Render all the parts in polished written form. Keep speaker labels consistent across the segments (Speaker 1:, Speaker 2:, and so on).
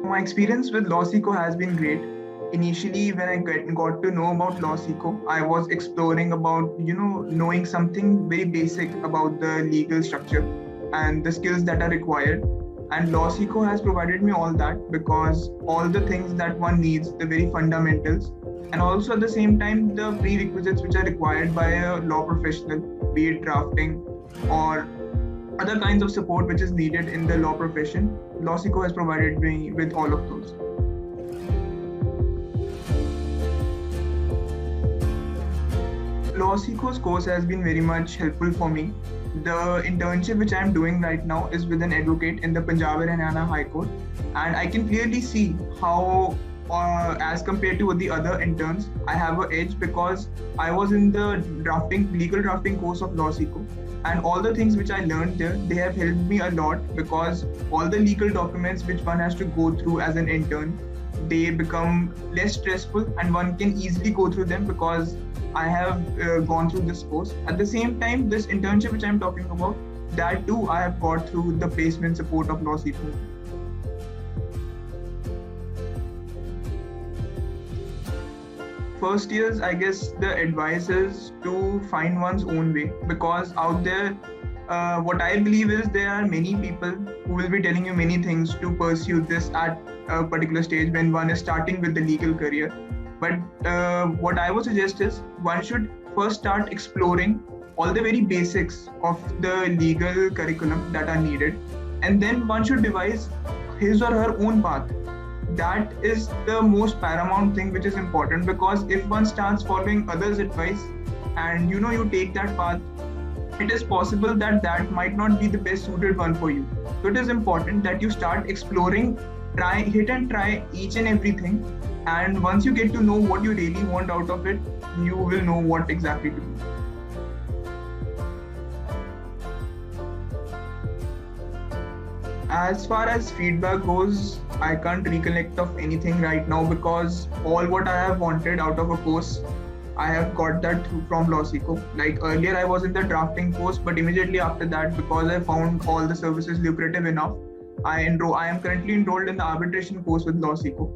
Speaker 1: My experience with LawSeco has been great. Initially, when got to know about LawSeco, I was exploring about, knowing something very basic about the legal structure and the skills that are required. And LawSeco has provided me all that because all the things that one needs, the very fundamentals, and also at the same time, the prerequisites which are required by a law professional, be it drafting or other kinds of support which is needed in the law profession. LawSeco has provided me with all of those. LawSeco's course has been very much helpful for me. The internship which I am doing right now is with an advocate in the Punjab and Haryana High Court, and I can clearly see how, as compared to the other interns, I have an edge because I was in the legal drafting course of LawSeco, and all the things which I learned there, they have helped me a lot because all the legal documents which one has to go through as an intern, they become less stressful and one can easily go through them because I have gone through this course. At the same time, this internship which I'm talking about, that too I have got through the placement support of LawSeco. First years, I guess the advice is to find one's own way because out there, what I believe is there are many people who will be telling you many things to pursue this at a particular stage when one is starting with the legal career. But what I would suggest is one should first start exploring all the very basics of the legal curriculum that are needed, and then one should devise his or her own path. That is the most paramount thing which is important because if one starts following others' advice and you take that path, it is possible that that might not be the best suited one for you. So it is important that you start exploring, hit and try each and everything, and once you get to know what you really want out of it, you will know what exactly to do. As far as feedback goes, I can't recollect of anything right now because all what I have wanted out of a course, I have got that from LawSeco. Like earlier I was in the drafting course, but immediately after that, because I found all the services lucrative enough, I am currently enrolled in the arbitration course with LawSeco.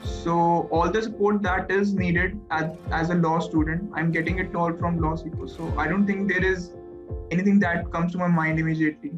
Speaker 1: So all the support that is needed as a law student, I'm getting it all from LawSeco. So I don't think there is anything that comes to my mind immediately.